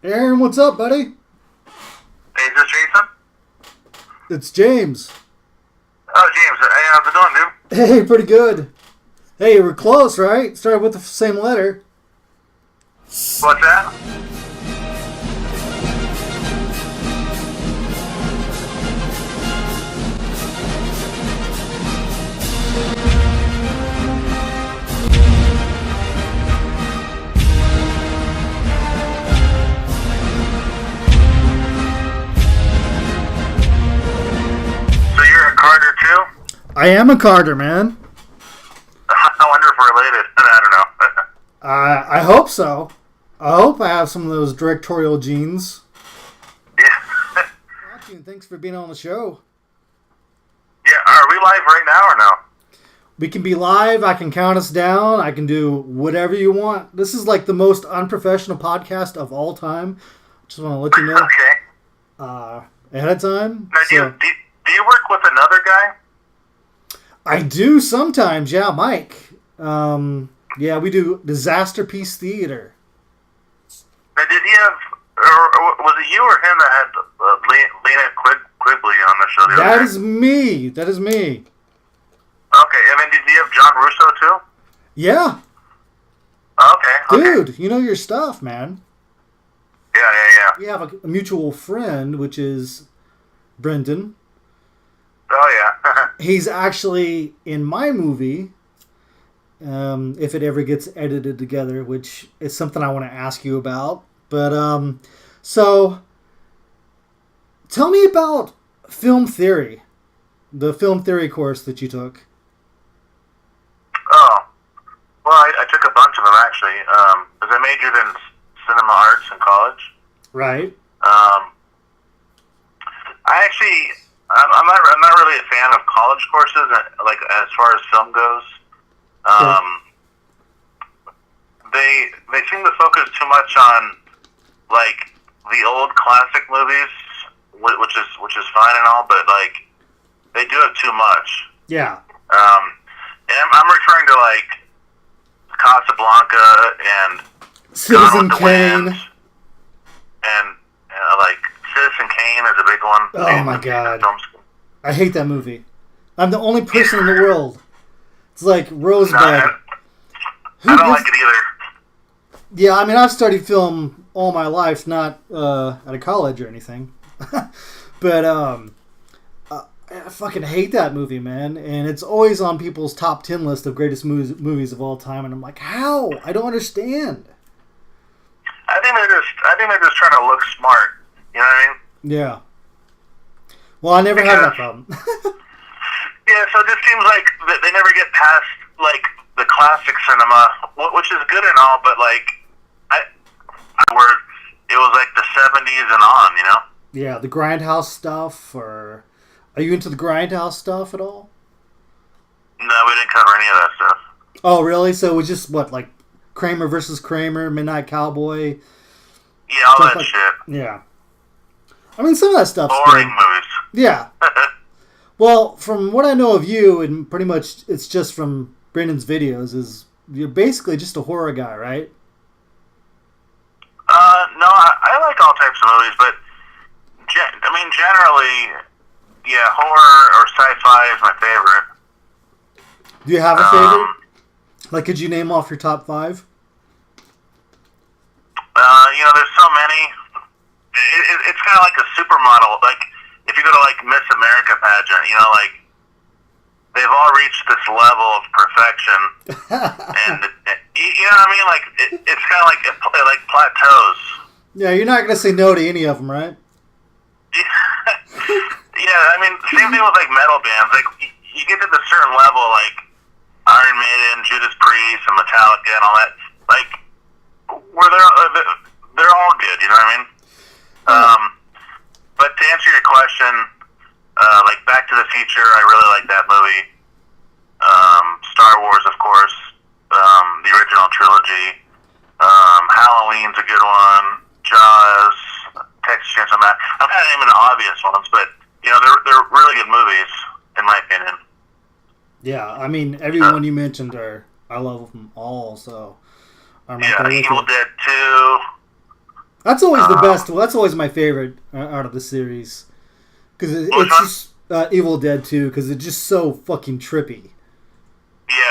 Aaron, what's up, buddy? Hey, is this Jason? It's James. Oh, James. Hey, how's it doing, dude? Hey, pretty good. Hey, we're close, right? Started with the same letter. What's that? So you're a Carter, too? I am a Carter, man. I wonder if we're related. I don't know. I hope so. I hope I have some of those directorial genes. Yeah. And thanks for being on the show. Yeah, are we live right now or no? We can be live. I can count us down. I can do whatever you want. This is like the most unprofessional podcast of all time. Just want to let you know Okay. ahead of time. Now, do you work with another guy? I do sometimes, yeah, Mike. Yeah, we do Disaster Piece Theater. Now, did he have, or was it you or him that had Lena Quigley on the show the other That day? is me. That is me. Okay, and then did you have John Russo too? Yeah. Okay. Dude, you know your stuff, man. Yeah. We have a mutual friend, which is Brendan. Oh, yeah. He's actually in my movie, if it ever gets edited together, which is something I want to ask you about. But, so, tell me about film theory, the film theory course that you took. Oh, well, I took a bunch of them, actually, because I majored in cinema arts in college. Right. I'm not really a fan of college courses, like, as far as film goes. They seem to focus too much on, like, the old classic movies, which is fine and all, but, like, they do it too much. Yeah. And I'm referring to, like, Casablanca and Citizen Gone with the Kane. Wind, and like Citizen Kane is a big one. Oh my God. Films. I hate that movie. I'm the only person in the world. It's like Rosebud. I don't like it either. Yeah, I mean, I've studied film all my life, not at a college or anything. But I fucking hate that movie, man. And it's always on people's top 10 list of greatest movies of all time. And I'm like, how? I don't understand. I think they're just trying to look smart. You know what I mean? Yeah. Well, I never had that problem. Yeah, so it just seems like they never get past, like, the classic cinema, which is good and all, but, like, where it was, like, the 70s and on, you know? Yeah, the Grindhouse stuff, or... Are you into the Grindhouse stuff at all? No, we didn't cover any of that stuff. Oh, really? So it was just, what, like, Kramer versus Kramer, Midnight Cowboy? Yeah, all that like, shit. Yeah. I mean, some of that stuff's Boring good. movies. Yeah. Well, from what I know of you, and pretty much it's just from Brendan's videos, is you're basically just a horror guy, right? No, I like all types of movies, but generally, yeah, horror or sci-fi is my favorite. Do you have a favorite? Like, could you name off your top 5? There's so many. It's kind of like a supermodel. Like, if you go to, like, Miss America pageant, like, they've all reached this level of perfection. And, you know what I mean? Like, it's kind of like plateaus. Yeah, you're not going to say no to any of them, right? Yeah, I mean, same thing with, like, metal bands. Like, you get to the certain level, like, Iron Maiden, Judas Priest, and Metallica, and all that. Like, where they're all good, you know what I mean? But to answer your question, like, Back to the Future, I really like that movie. Star Wars, of course, the original trilogy. Halloween's a good one. Jaws, Texas Chainsaw Massacre. I'm kind of naming the obvious ones, but they're really good movies in my opinion. Yeah, I mean, everyone you mentioned I love them all. So I'm Evil Dead 2. That's always the best. Well, that's always my favorite out of the series because it's just Evil Dead 2 because it's just so fucking trippy. Yeah.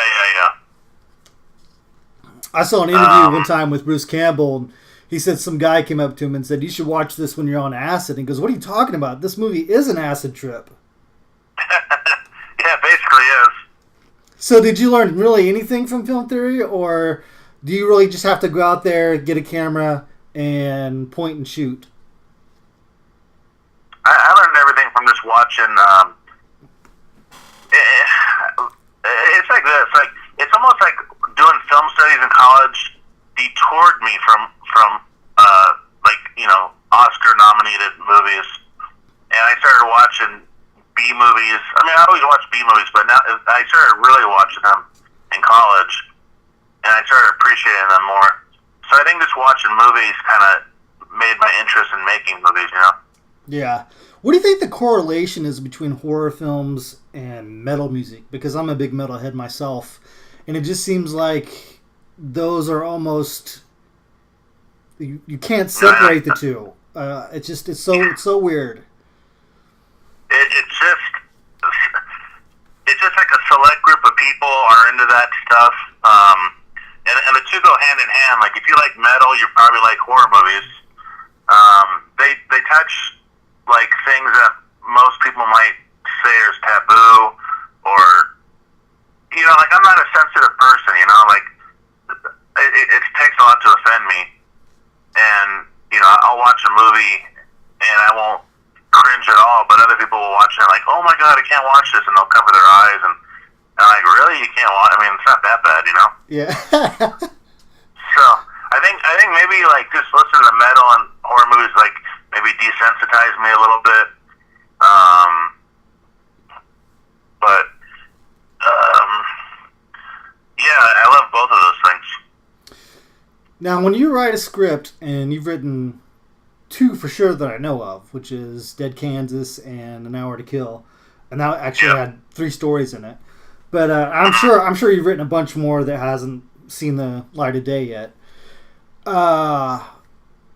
I saw an interview one time with Bruce Campbell. And he said some guy came up to him and said, "You should watch this when you're on acid." And he goes, "What are you talking about? This movie is an acid trip." Yeah, basically is. So did you learn really anything from film theory, or do you really just have to go out there, get a camera, and point and shoot? I learned everything from just watching. It's like this. Like it's almost like doing film studies in college detoured me from Oscar nominated movies, and I started watching B movies. I mean, I always watched B movies, but now I started really watching them in college, and I started appreciating them more. So I think just watching movies kind of made my interest in making movies. Yeah. What do you think the correlation is between horror films and metal music? Because I'm a big metalhead myself, and it just seems like those are almost you can't separate the two. It's so weird. It's just like a select group of people are into that stuff, and the two go hand in hand. Like if you like metal, you probably like horror movies. They touch like things that most people might say is taboo, or like I'm not a sensitive person. Like it takes a lot to offend me, and I'll watch a movie and I won't cringe at all, but other people will watch it and like, oh my god, I can't watch this, and they'll cover their eyes, and I'm like, really, you can't watch? I mean, it's not that bad, Yeah. So I think maybe like just listen to metal and horror movies like maybe desensitize me a little bit, but yeah, I love both of those things. Now, when you write a script, and you've written 2 for sure that I know of, which is Dead Kansas and An Hour to Kill, and that actually had 3 stories in it. But I'm sure you've written a bunch more that hasn't seen the light of day yet. I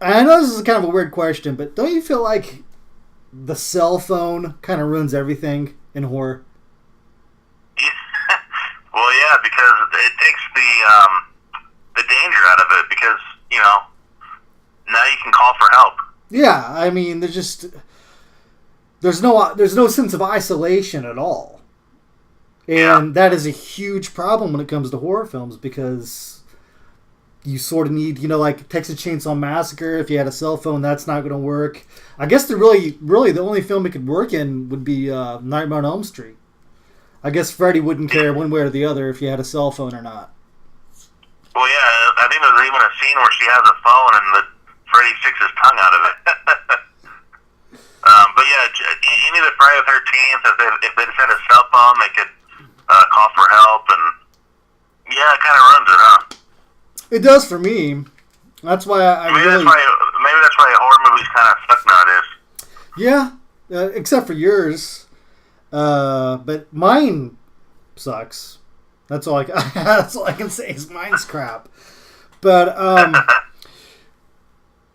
know this is kind of a weird question, but don't you feel like the cell phone kind of ruins everything in horror? Well, yeah, because it takes the danger out of it, because now you can call for help. Yeah, I mean, there's no sense of isolation at all, and that is a huge problem when it comes to horror films, because you sort of need, like Texas Chainsaw Massacre. If you had a cell phone, that's not going to work. I guess the only film it could work in would be Nightmare on Elm Street. I guess Freddy wouldn't care one way or the other if you had a cell phone or not. Well, yeah, I think there's even a scene where she has a phone and Freddy sticks his tongue out of it. But yeah, any of the Friday the 13th, if they just had a cell phone, they could call for help, and yeah, it kind of runs it, huh? It does for me. That's why maybe that's why horror movies kind of suck nowadays. Yeah, except for yours. But mine sucks. That's all I can say is mine's crap. But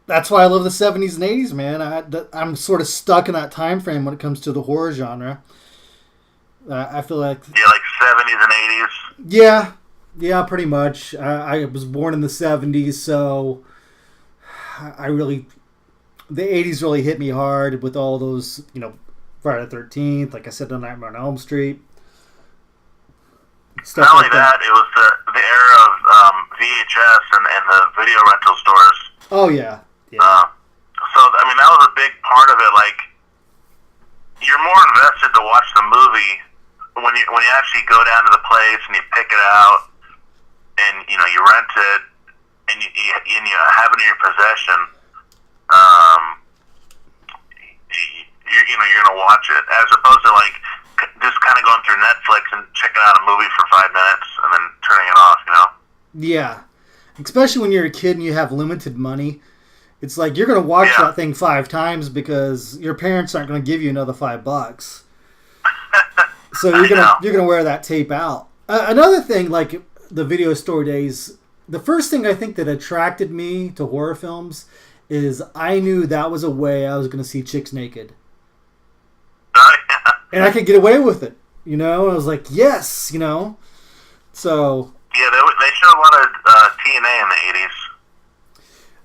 that's why I love the 70s and 80s, man. I'm sort of stuck in that time frame when it comes to the horror genre. I feel like... Yeah, like 70s and 80s? Yeah, pretty much. I was born in the 70s, so the 80s really hit me hard with all those, Friday the 13th, like I said, The Nightmare on Elm Street. Not only that, it was the era of VHS and the video rental stores. Oh, yeah. So, I mean, that was a big part of it. Like, you're more invested to watch the movie when you actually go down to the place and you pick it out, and you rent it, and you have it in your possession. You're gonna watch it, as opposed to like just kind of going through Netflix and checking out a movie for 5 minutes and then turning it off. Yeah, especially when you're a kid and you have limited money. It's like you're gonna watch that thing 5 times because your parents aren't gonna give you another $5. So you're gonna wear that tape out. Another thing, like the video store days, the first thing I think that attracted me to horror films is I knew that was a way I was going to see chicks naked. Yeah. And I could get away with it. You know? I was like, yes, you know? So... Yeah, they showed a lot of TNA in the 80s.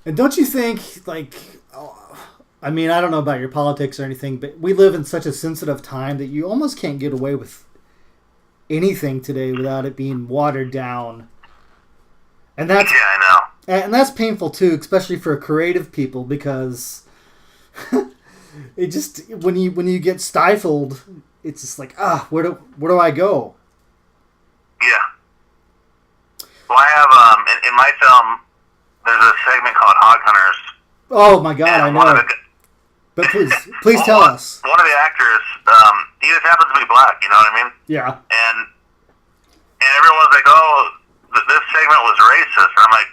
And don't you think, like... I mean, I don't know about your politics or anything, but we live in such a sensitive time that you almost can't get away with anything today without it being watered down. And that's... Yeah, I know. And that's painful too, especially for creative people, because it just when you get stifled, it's just like where do I go? Yeah. Well, I have in my film there's a segment called Hog Hunters. Oh my God, I know. But please tell us. One of the actors, he just happens to be black. You know what I mean? Yeah. And everyone's like, oh, this segment was racist. And I'm like,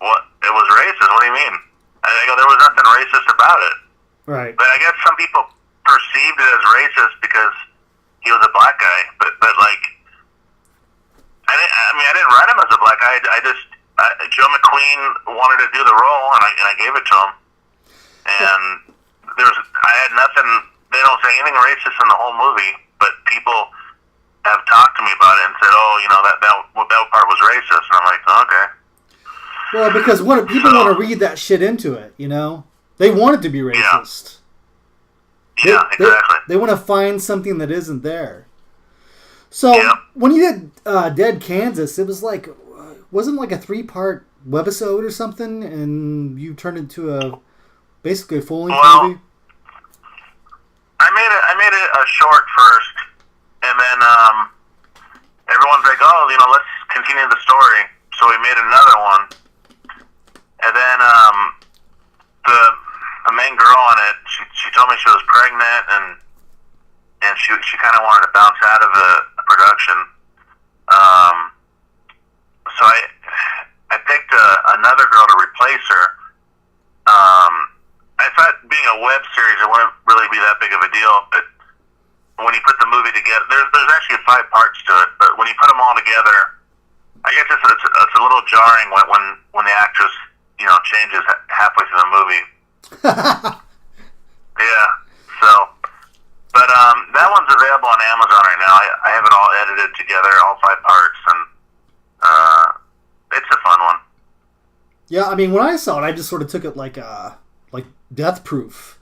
what? It was racist? What do you mean? And they go, there was nothing racist about it. Right. But I guess some people perceived it as racist because he was a black guy. But like, I didn't write him as a black guy. Joe McQueen wanted to do the role, and I gave it to him. And I had nothing. They don't say anything racist in the whole movie, but people have talked to me about it and said, "Oh, you know that part was racist," and I'm like, "Okay." Well, because people want to read that shit into it, you know? They want it to be racist. Yeah, exactly. They want to find something that isn't there. So, when you did Dead Kansas, it was like, wasn't like a 3-part webisode or something, and you turned it into basically a full-length movie? I made it a short first, and then everyone's like, "Oh, you know, let's continue the story." So we made another one. And then the main girl on it, she told me she was pregnant, and she kind of wanted to bounce out of the production. So I picked another girl to replace her. I thought being a web series, it wouldn't really be that big of a deal, but when you put the movie together, there's actually 5 parts to it, but when you put them all together, I guess it's a little jarring when the actress, you know, changes halfway through the movie. Yeah. So, but that one's available on Amazon right now. I have it all edited together, all 5 parts, and it's a fun one. Yeah, I mean, when I saw it, I just sort of took it like Death Proof.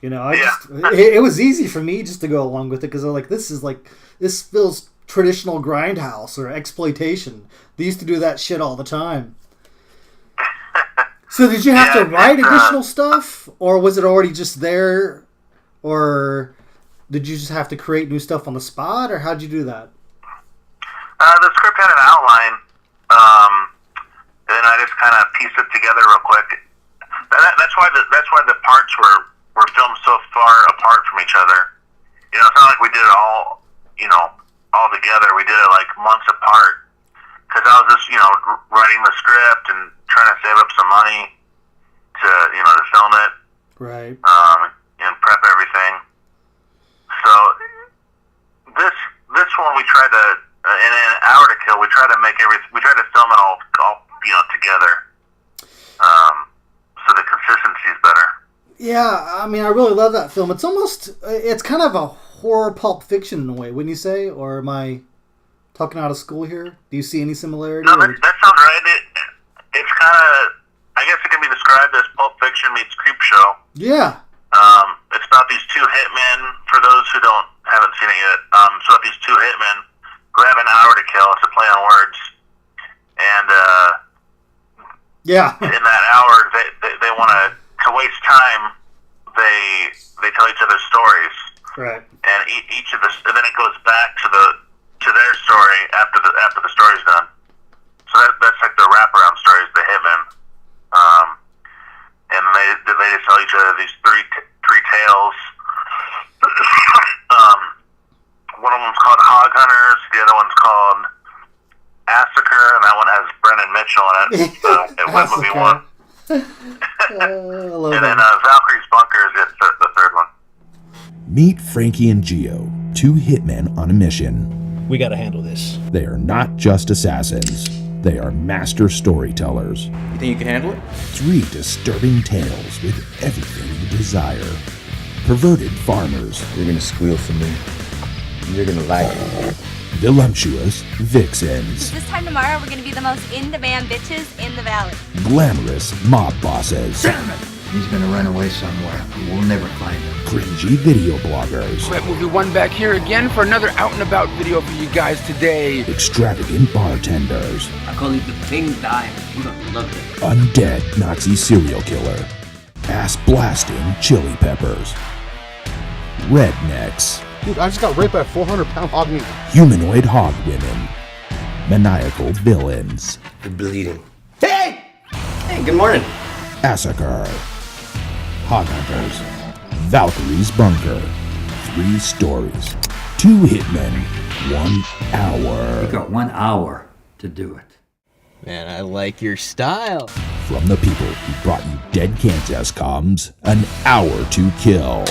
You know, it was easy for me just to go along with it because I'm like, this feels traditional grindhouse or exploitation. They used to do that shit all the time. So did you have to write additional stuff, or was it already just there, or did you just have to create new stuff on the spot, or how'd you do that? The script had an outline, and then I just kind of pieced it together real quick. That's why the parts were filmed so far apart from each other. You know, it's not like we did it all, you know, all together. We did it like months apart because I was just, you know, writing the script and trying to save up some money to film it, right? And prep everything. So this one we tried to in an hour to kill. We tried to film it all you know, together. So the consistency is better. Yeah, I mean, I really love that film. It's kind of a horror Pulp Fiction in a way, wouldn't you say? Or am I talking out of school here? Do you see any similarity? No, that sounds right. It's kind of, I guess it can be described as Pulp Fiction meets Creepshow. Yeah. It's about these 2 hitmen, for those who haven't seen it yet. It's about these 2 hitmen who have an hour to kill. It's a play on words. And yeah. in that hour, they want to waste time. They tell each other stories, right? And and then it goes back to their story after the story's done. So that's like the wraparound stories, the hitmen. And they just tell each other these three tales. One of them's called Hog Hunters. The other one's called Massacre, and that one has Brendan Mitchell in it. At Web Movie 1. And then Valkyrie's Bunker is the third one. Meet Frankie and Gio, 2 hitmen on a mission. We gotta handle this. They are not just assassins. They are master storytellers. You think you can handle it? 3 disturbing tales with everything you desire. Perverted farmers. You're gonna squeal for me. You're gonna like it. Voluptuous vixens. This time tomorrow, we're gonna be the most in-demand bitches in the valley. Glamorous mob bosses. Damn it! He's gonna run away somewhere. We'll never find him. Cringy video bloggers. Wet Movie One back here again for another out and about video for you guys today. Extravagant bartenders. I call it the pink diamond. You're gonna love it. Undead Nazi serial killer. Ass blasting chili peppers. Rednecks. Dude, I just got raped by a 400-pound hog meat. Humanoid hog women. Maniacal villains. You're bleeding. Hey! Hey, good morning. Massacre. Hog hunters. Valkyrie's bunker. 3 stories. 2 hitmen. 1 hour. You got 1 hour to do it. Man, I like your style. From the people who brought you Dead Kansas comes An Hour to Kill.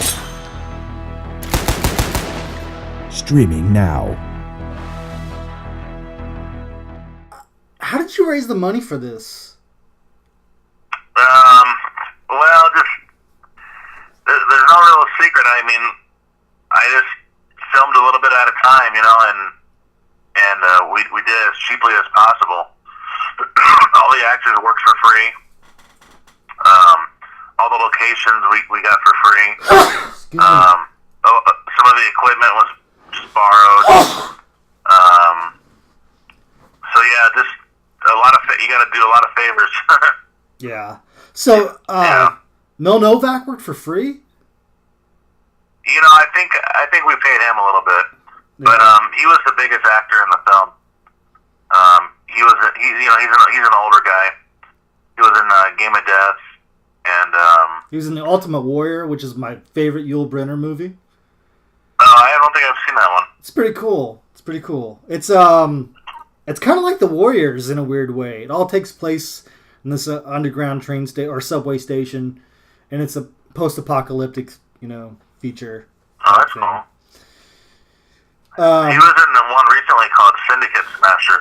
Streaming now. How did you raise the money for this? Well, just there's no real secret. I mean, I just filmed a little bit at a time, you know, and we did it as cheaply as possible. All the actors worked for free. All the locations we got for free. Some of the equipment was just borrowed. So yeah, just a lot of you got to do a lot of favors. Yeah. So, Mel Novak worked for free? You know, I think we paid him a little bit, but he was the biggest actor in the film. He's an older guy. He was in Game of Death, and he was in The Ultimate Warrior, which is my favorite Yul Brynner movie. I don't think I've seen that one. It's pretty cool. It's kind of like The Warriors in a weird way. It all takes place in this underground train or subway station, and it's a post-apocalyptic, feature. Oh, that's cool. He was in the one recently called Syndicate Smasher.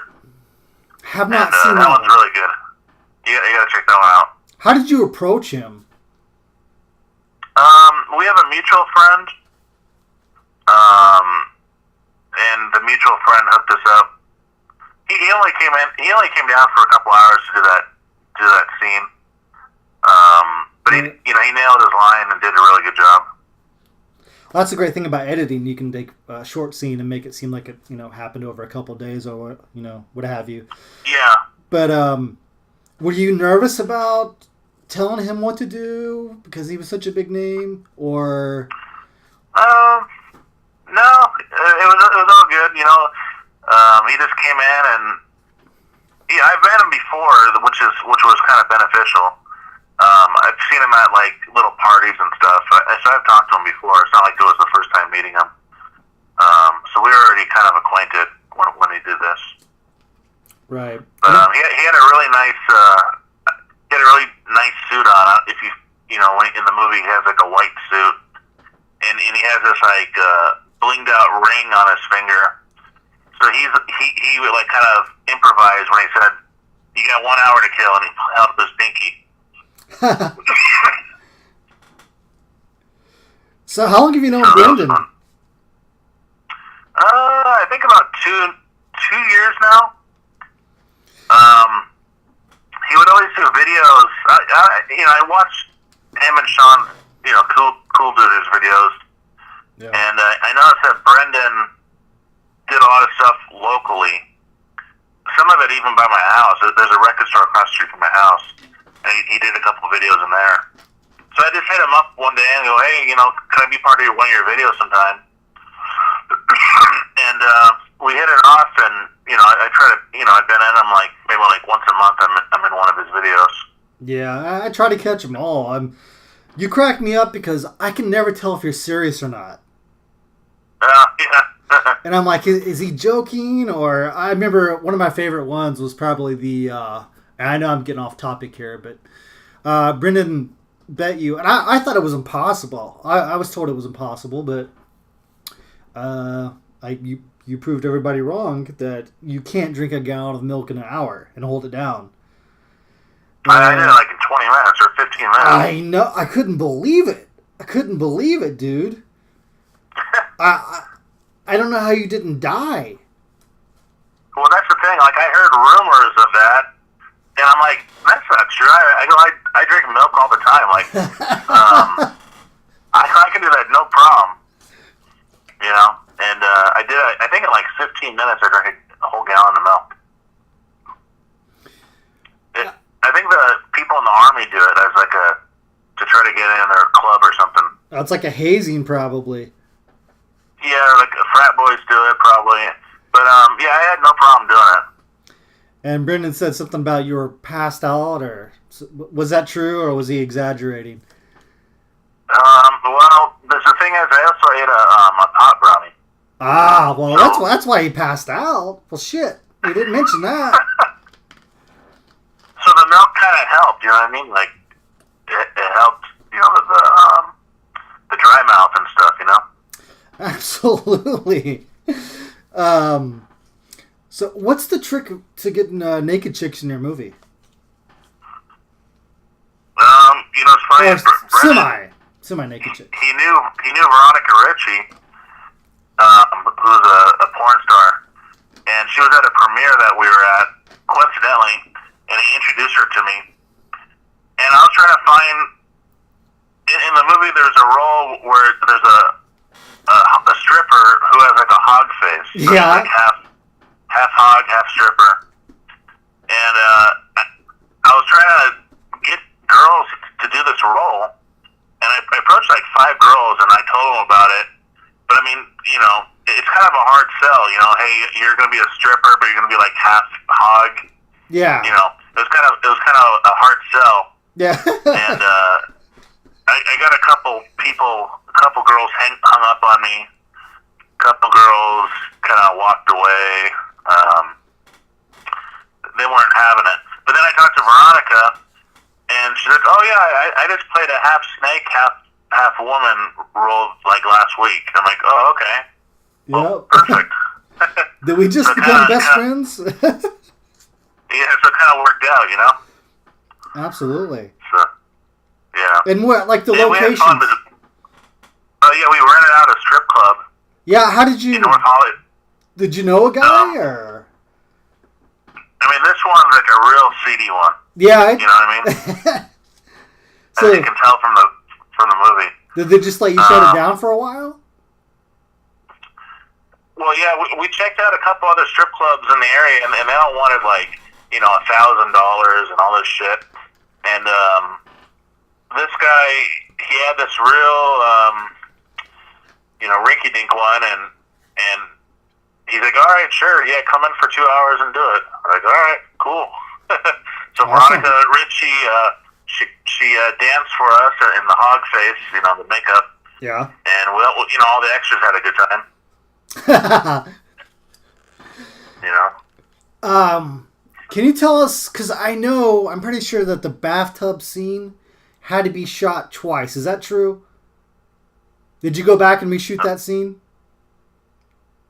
Have not seen that one. That one's really good. You gotta check that one out. How did you approach him? We have a mutual friend, and the mutual friend hooked us up. He only came down for a couple hours to do that scene. But he nailed his line and did a really good job. Well, that's the great thing about editing. You can take a short scene and make it seem like it, happened over a couple of days or, what have you. Yeah. But were you nervous about telling him what to do because he was such a big name, or? No, it was all good. He just came in and I've met him before, which was kind of beneficial. I've seen him at like little parties and stuff, so I've talked to him before. It's not like it was the first time meeting him. So we were already kind of acquainted when he did this. Right. But he had a really nice suit on. If when in the movie he has like a white suit, and he has this like blinged out ring on his finger. So he would like kind of improvise when he said, "You got 1 hour to kill," and he held up his pinky. So how long have you known Brendan? I think about two years now. He would always do videos. I watched him and Sean, Cool Dude's videos, and I noticed that Brendan did a lot of stuff locally. Some of it even by my house. There's a record store across the street from my house, and he did a couple of videos in there. So I just hit him up one day and go, "Hey, can I be part of one of your videos sometime?" And we hit it off, and I try to, I've been in him like maybe like once a month. I'm in one of his videos. Yeah, I try to catch them all. You crack me up because I can never tell if you're serious or not. Yeah. And I'm like, is he joking? Or I remember one of my favorite ones was probably the, and I know I'm getting off topic here, but Brendan bet you, and I thought it was impossible. I was told it was impossible, but I you proved everybody wrong that you can't drink a gallon of milk in an hour and hold it down. I did it like in 20 minutes or 15 minutes. I know. I couldn't believe it. Dude. I don't know how you didn't die. Well, that's the thing. Like, I heard rumors of that, and I'm like, that's not true. I drink milk all the time. Like, I can do that no problem. You know? And I did it, I think in like 15 minutes I drank a whole gallon of milk. I think the people in the Army do it as like to try to get in their club or something. It's like a hazing, probably. Yeah, like frat boys do it, probably. But, yeah, I had no problem doing it. And Brendan said something about you were passed out, or was that true, or was he exaggerating? Well, the thing is, I also ate a pot brownie. Ah, well, that's why he passed out. Well, shit, he didn't mention that. So the milk kind of helped, you know what I mean? Like, it helped, you know, the dry mouth and stuff, you know? Absolutely. So what's the trick to getting naked chicks in your movie? You know, it's funny. Semi-naked chick. He knew Veronica Ritchie, who's a porn star, and she was at a premiere that we were at, coincidentally, and he introduced her to me. And I was trying to find, in the movie there's a role where there's a stripper who has like a hog face. So yeah. Like half hog, half stripper. And I was trying to get girls to do this role, and I approached like 5 girls and I told them about it. But I mean, you know, it's kind of a hard sell, you know, hey, you're going to be a stripper, but you're going to be like half hog. Yeah. You know, it was kind of a hard sell. Yeah. And I got a couple girls hung up on me. A couple girls kind of walked away. They weren't having it. But then I talked to Veronica, and she said, "Oh yeah, I just played a half snake, half woman role like last week." I'm like, "Oh, okay. Well, perfect." Did we just become best friends? Yeah, so it kind of worked out, you know. Absolutely. So, yeah. And what, like the locations? Yeah, we rented out a strip club. Yeah, how did you? In North Hollywood. Did you know a guy, or? I mean, this one's like a real seedy one. Yeah. You know what I mean? So, as you can tell from the movie. Did they just let you shut it down for a while? Well, yeah, we checked out a couple other strip clubs in the area, and they all wanted like, you know, $1,000 and all this shit. And this guy, he had this real, you know, rinky-dink one, and he's like, all right, sure, yeah, come in for 2 hours and do it. I'm like, all right, cool. So awesome. Veronica Ritchie, she danced for us in the hog face, you know, the makeup. Yeah. And you know, all the extras had a good time. You know. Can you tell us? Because I'm pretty sure that the bathtub scene had to be shot twice. Is that true? Did you go back and reshoot that scene?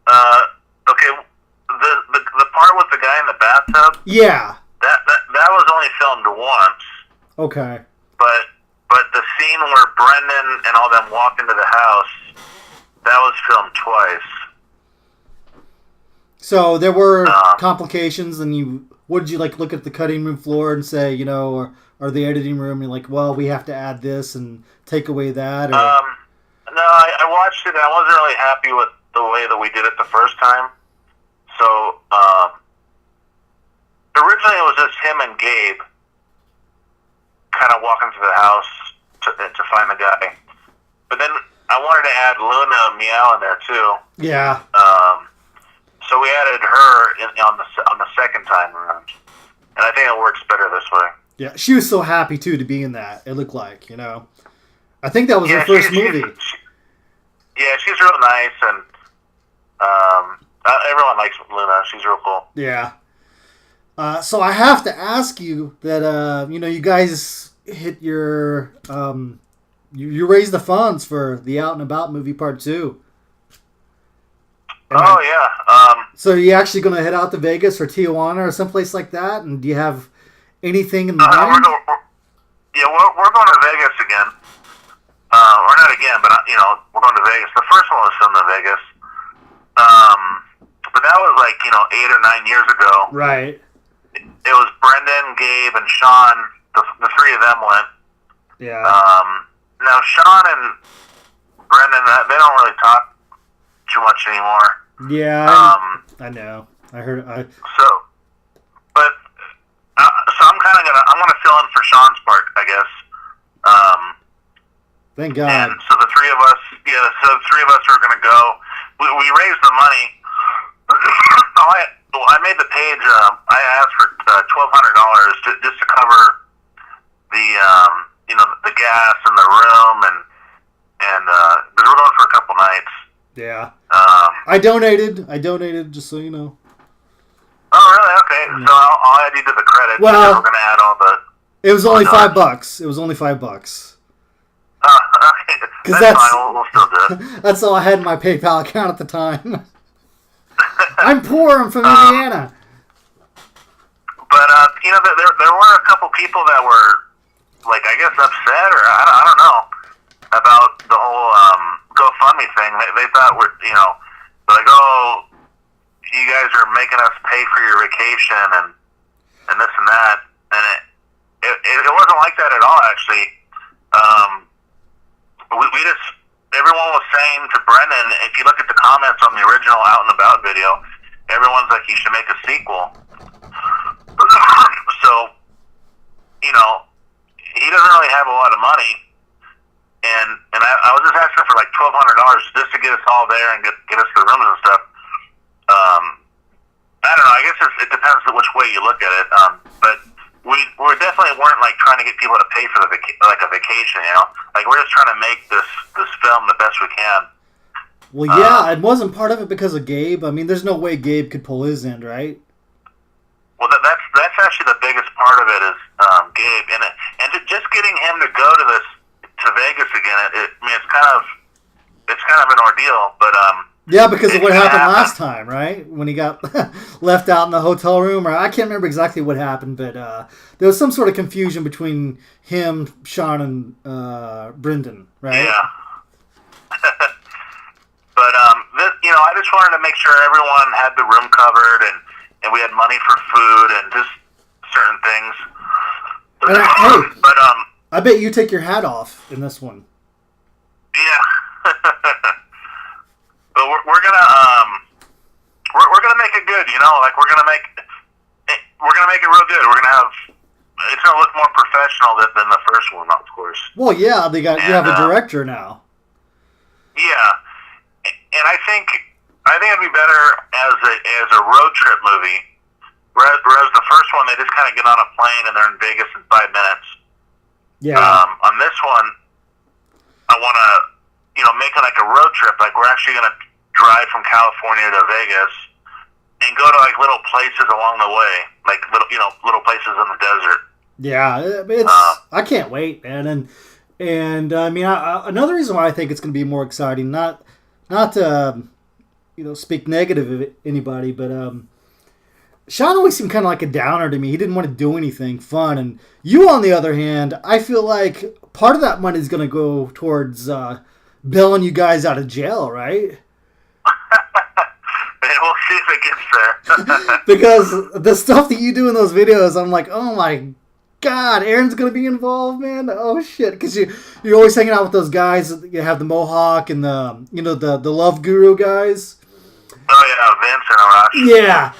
Okay. The part with the guy in the bathtub. Yeah. That was only filmed once. Okay. But the scene where Brendan and all them walk into the house, that was filmed twice. So there were complications, and would you like look at the cutting room floor and say, you know, or the editing room, and you're like, well, we have to add this and take away that? Or? No, I watched it, and I wasn't really happy with the way that we did it the first time. So originally it was just him and Gabe kind of walking through the house to find the guy. But then I wanted to add Luna and Meow in there too. Yeah. So we added her on the second time around, and I think it works better this way. Yeah, she was so happy too to be in that. It looked like, you know, I think that was her first movie. Yeah, she's real nice, and everyone likes Luna. She's real cool. Yeah. So I have to ask you that you know, you guys hit your you raised the funds for the Out and About movie Part 2. Oh yeah. So are you actually going to head out to Vegas or Tijuana or someplace like that? And do you have anything in mind? We're going to Vegas again. Or not again, but we're going to Vegas. The first one was filmed in Vegas. But that was 8 or 9 years ago. Right. It was Brendan, Gabe, and Sean. The three of them went. Yeah. Now Sean and Brendan, they don't really talk too much anymore. Yeah. I know. I heard. So I'm gonna fill in for Sean's part, I guess. Thank God. And so the three of us are gonna go. We raised the money. I made the page. I asked for $1,200 just to cover the gas and the room and because we're going for a couple nights. Yeah. I donated, just so you know. Oh, really? Okay. Yeah. So I'll add you to the credit. Well, we're gonna add all the. It was only $5. It was only $5. Okay. That's fine. We'll still do it. That's all I had in my PayPal account at the time. I'm poor. I'm from Indiana. But there were a couple people that were I guess upset or I don't know about the whole GoFundMe thing. They thought oh, you guys are making us pay for your vacation and this and that, and it wasn't like that at all. Actually, we just everyone was saying to Brendan, if you look at the comments on the original Out and About video, everyone's like, you should make a sequel. So, he doesn't really have a lot of money, and I was just asking for $1,200 just to get us all there and get us the rooms and stuff. I don't know. I guess it depends on which way you look at it. But we definitely weren't trying to get people to pay for a vacation. We're just trying to make this film the best we can. Well, yeah, it wasn't part of it because of Gabe. I mean, there's no way Gabe could pull his end, right? Well, that's actually the biggest part of it is Gabe, and just getting him to go to Vegas again. It's kind of an ordeal, but yeah, because of what happened last time, right? When he got left out in the hotel room, or I can't remember exactly what happened, but there was some sort of confusion between him, Sean, and Brendan, right? Yeah. But I just wanted to make sure everyone had the room covered and we had money for food and just certain things. But I bet you take your hat off in this one. Yeah. But we're gonna make it good. We're gonna make it real good. It's gonna look more professional than the first one, of course. Well, yeah, you have a director now. Yeah, and I think it'd be better as a road trip movie. Whereas the first one, they just kind of get on a plane and they're in Vegas in 5 minutes. Yeah. On this one, I want to, make it like a road trip. We're actually going to drive from California to Vegas and go to little places along the way, little places in the desert. Yeah, I can't wait, man. And I mean, another reason why I think it's going to be more exciting, not to speak negative of anybody, but Sean always seemed kind of like a downer to me. He didn't want to do anything fun. And you, on the other hand, I feel like part of that money is going to go towards bailing you guys out of jail, right? We'll see if it gets there. Because the stuff that you do in those videos, I'm like, oh my God, Aaron's going to be involved, man. Oh shit. Because you're always hanging out with those guys. You have the Mohawk and the Love Guru guys. Oh yeah, Vince and Arash. Yeah.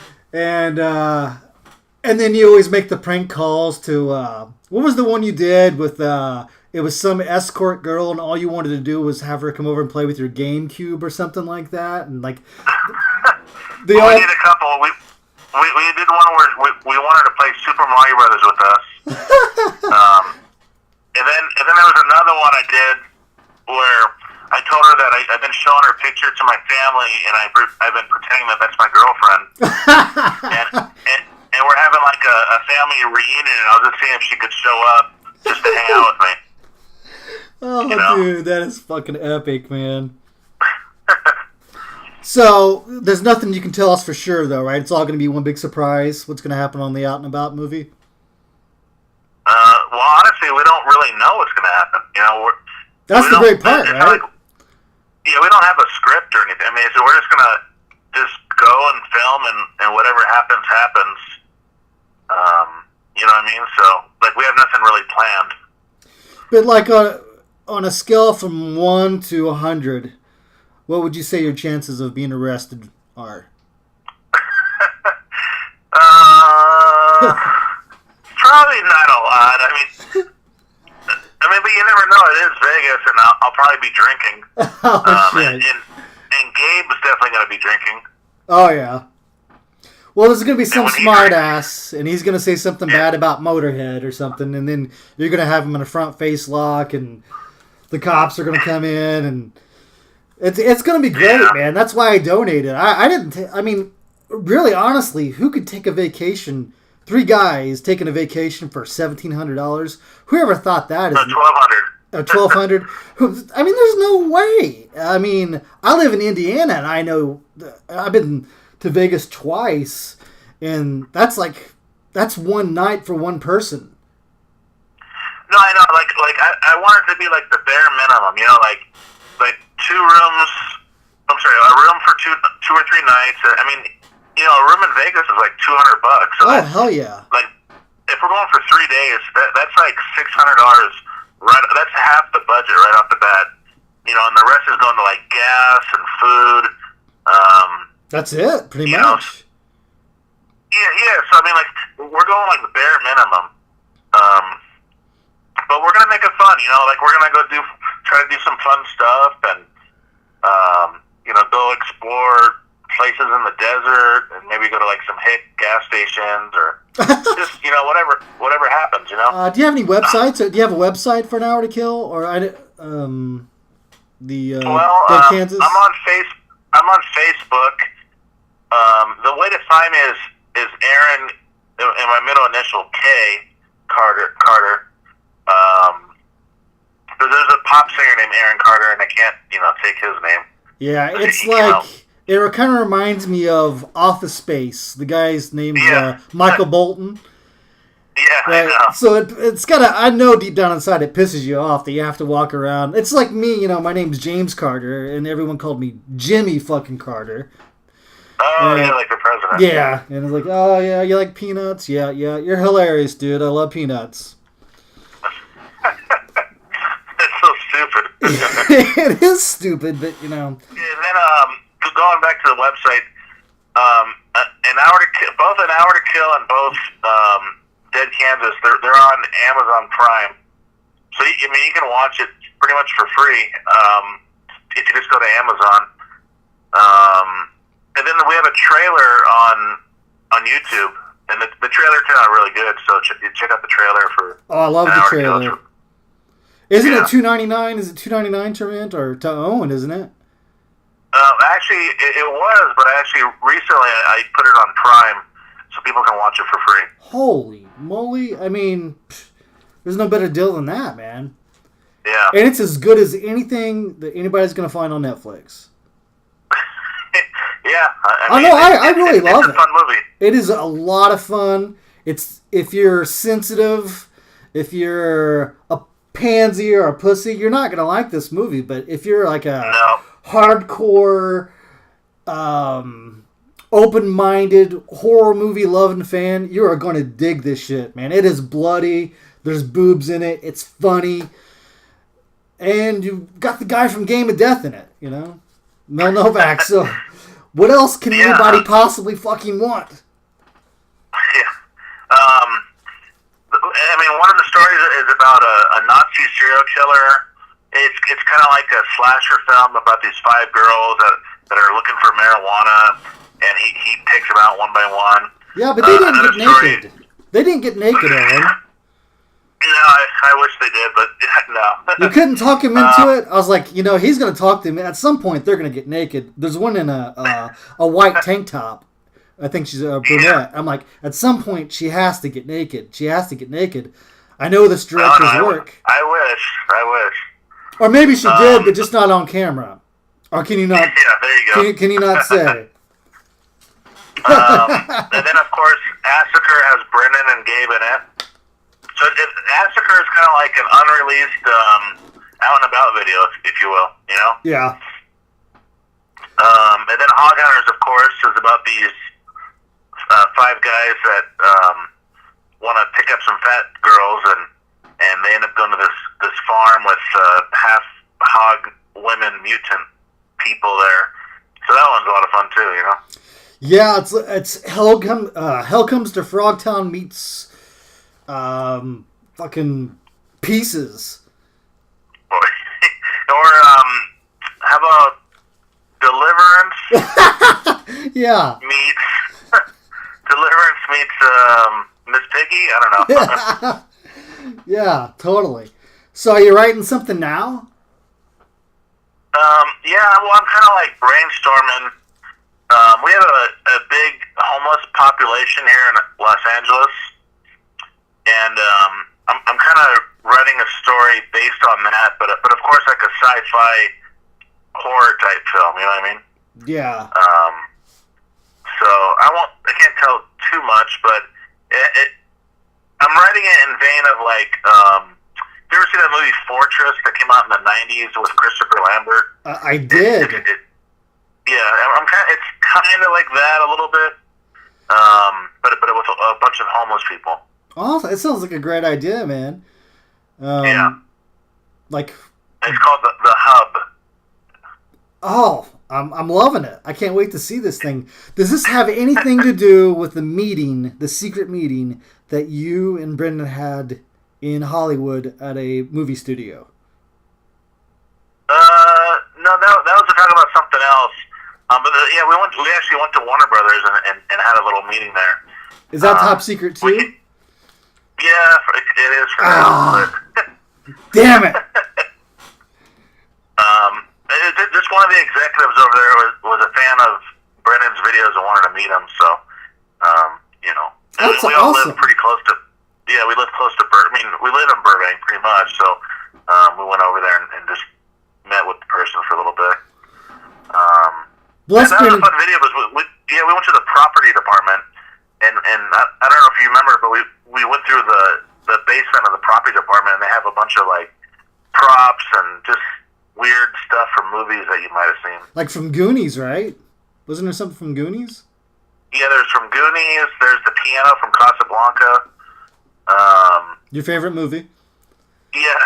And then you always make the prank calls to what was the one you did with it was some escort girl and all you wanted to do was have her come over and play with your GameCube or something like that, and we did a couple. We did one where we wanted to play Super Mario Brothers with us. And then there was another one I did where I told her that I've been showing her picture to my family, and I've been pretending that that's my girlfriend. and we're having a family reunion, and I was just seeing if she could show up just to hang out with me. Oh, dude, that is fucking epic, man. So there's nothing you can tell us for sure, though, right? It's all going to be one big surprise. What's going to happen on the Out and About movie? Well, honestly, we don't really know what's going to happen. You know, that's the great part, it's right? Like, yeah, we don't have a script or anything. I mean, so we're just going to just go and film, and whatever happens, happens. You know what I mean? So, like, we have nothing really planned. But, like, on a scale from 1 to 100, what would you say your chances of being arrested are? Probably not a lot. I mean, but you never know. It is Vegas, and I'll probably be drinking. Oh, shit. And Gabe's definitely going to be drinking. Oh, yeah. Well, there's going to be some smart ass, and he's going to say something bad about Motorhead or something, and then you're going to have him in a front face lock, and the cops are going to come in, and it's going to be great, man. That's why I donated. I mean, really, honestly, who could take a vacation? 3 guys taking a vacation for $1,700. Whoever thought that is $1,200. $1,200. I mean, there's no way. I mean, I live in Indiana, and I know I've been to Vegas twice, and that's one night for one person. No, I know. Like I want it to be like the bare minimum. You know, like 2 rooms. I'm sorry, a room for two or 3 nights. I mean, you know, a room in Vegas is like $200. So hell yeah! Like, if we're going for 3 days, that's like $600. Right, that's half the budget right off the bat. You know, and the rest is going to like gas and food. That's it, pretty much. Yeah. So I mean, like, we're going like the bare minimum. But we're gonna make it fun. You know, like we're gonna try to do some fun stuff, and you know, go explore places in the desert, and maybe go to like some hit gas stations, or just, you know, whatever happens, you know. Do you have any websites? Do you have a website for An Hour to Kill, or Kansas? I'm on Facebook. The way to find me is Aaron, in my middle initial K, Carter. There's a pop singer named Aaron Carter, and I can't, you know, take his name. Yeah, it's like, it kind of reminds me of Office Space. The guy's name is Michael Bolton. Yeah, right? I know. So it's kind of, I know deep down inside it pisses you off that you have to walk around. It's like me, you know, my name's James Carter, and everyone called me Jimmy fucking Carter. Oh, yeah, like the president. Yeah, and it's like, oh, yeah, you like peanuts? Yeah, you're hilarious, dude. I love peanuts. That's so stupid. It is stupid, but, you know. And then, going back to the website, both An Hour to Kill and both Dead Kansas, they're on Amazon Prime. So, you can watch it pretty much for free if you just go to Amazon. And then we have a trailer on YouTube, and the trailer turned out really good. So check out the trailer for. Oh, I love the trailer. Isn't it $2.99? Is it $2.99 to rent or to own? Isn't it? Actually, it was, but recently I put it on Prime, so people can watch it for free. Holy moly! I mean, there's no better deal than that, man. Yeah. And it's as good as anything that anybody's gonna find on Netflix. Yeah, I really love it. It's a fun movie. It is a lot of fun. It's, if you're sensitive, if you're a pansy or a pussy, you're not gonna like this movie. But if you're like a hardcore, open-minded horror movie loving fan, you are going to dig this shit, man. It is bloody. There's boobs in it. It's funny, and you've got the guy from Game of Death in it. You know, Mel Novak. So. What else can anybody possibly fucking want? Yeah. I mean, one of the stories is about a Nazi serial killer. It's kind of like a slasher film about these 5 girls that are looking for marijuana, and he takes them out one by one. Yeah, but they didn't get naked. They didn't get naked, Aaron. No, I wish they did, but no. You couldn't talk him into it? I was like, you know, he's going to talk to him. At some point, they're going to get naked. There's one in a white tank top. I think she's a brunette. Yeah. I'm like, at some point, she has to get naked. She has to get naked. I know this director's work. I wish. Or maybe she did, but just not on camera. Or can you not? Yeah, there you go. Can you not say? And then, of course, Massacre has Brendan and Gabe in it. So Massacre is kind of like an unreleased out and about video, if you will, you know? Yeah. And then Hog Hunters, of course, is about these 5 guys that want to pick up some fat girls, and they end up going to this farm with half hog women mutant people there. So that one's a lot of fun too, you know? Yeah, it's Hell Comes to Frogtown meets fucking Pieces. Or how about Deliverance Yeah. meets Deliverance meets Miss Piggy? I don't know. Yeah, totally. So are you writing something now? Yeah, well, I'm kind of like brainstorming. We have a big homeless population here in Los Angeles, and I'm kind of writing a story based on that, but of course like a sci-fi horror type film. You know what I mean? Yeah. So I can't tell too much, but I'm writing it in vein of like. You ever see that movie Fortress that came out in the '90s with Christopher Lambert? I did. Yeah, it's kind of like that a little bit, but with a bunch of homeless people. Oh, it sounds like a great idea, man. Yeah. Like. It's called the Hub. Oh, I'm loving it. I can't wait to see this thing. Does this have anything to do with the secret meeting that you and Brendan had in Hollywood at a movie studio? No, that was to talk about something else. Yeah, we actually went to Warner Brothers and had a little meeting there. Is that top secret too? Yeah, it is for now. Damn it! Just one of the executives over there was a fan of Brendan's videos and wanted to meet him. So, you know, that's we all awesome. live pretty close to. Yeah, we live close to we live in Burbank pretty much. So, we went over there and just met with the person for a little bit. That was a fun video. We went to the property department, and I don't know if you remember, but we went through the basement of the property department, and they have a bunch of like props and just weird stuff from movies that you might have seen. Like from Goonies, right? Wasn't there something from Goonies? Yeah, there's from Goonies. There's the piano from Casablanca. Your favorite movie? Yeah,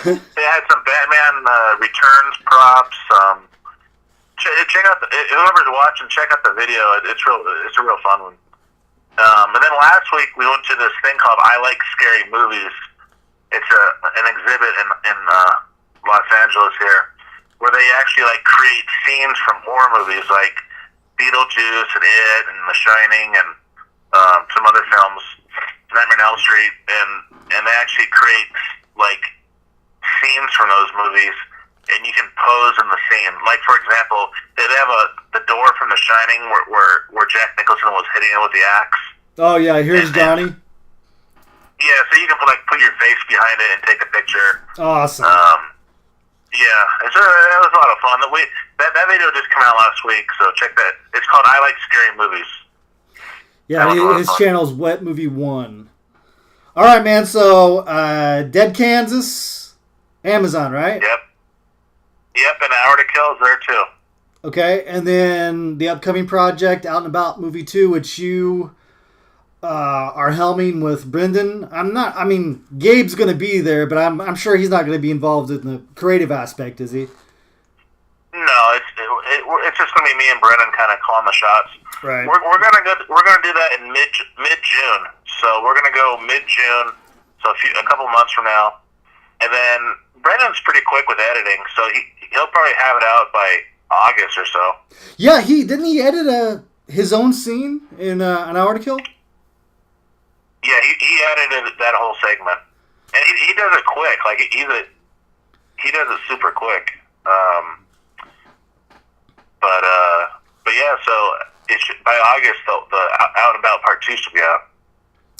they had some Batman Returns props. Check out whoever's watching. Check out the video. It's a real fun one. And then last week we went to this thing called I Like Scary Movies. It's an exhibit in Los Angeles here, where they actually like create scenes from horror movies like Beetlejuice and It and The Shining and some other films, Nightmare on Elm Street, and they actually create like scenes from those movies, and you can pose in the scene. Like for example, they have the door from The Shining where Jack Nicholson was hitting it with the axe. Oh yeah, here's Johnny. Yeah, so you can put your face behind it and take a picture. Awesome. Yeah, it was a lot of fun. That video just came out last week, so check that. It's called I Like Scary Movies. Yeah, his channel's Wet Movie 1. All right, man. So, Dead Kansas, Amazon, right? Yep, and Hour to Kill is there too. Okay, and then the upcoming project, Out and About Movie 2, which you are helming with Brendan. Gabe's going to be there, but I'm sure he's not going to be involved in the creative aspect, is he? No, it's just going to be me and Brendan kind of calling the shots. Right. We're gonna do that in mid June. So we're gonna go mid June, so a couple months from now, and then Brendan's pretty quick with editing, so he'll probably have it out by August or so. Yeah, didn't he edit his own scene in An Hour to Kill? Yeah, he edited that whole segment, and he does it quick. Like he does it super quick. But yeah, so by August the Out and About Part 2 should be out.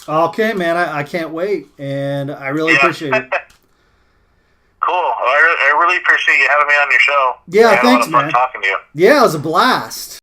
Okay, man, I can't wait, and I really appreciate it. Cool. I really really appreciate you having me on your show. Yeah, I had thanks, a lot of fun man. talking to you. Yeah, it was a blast.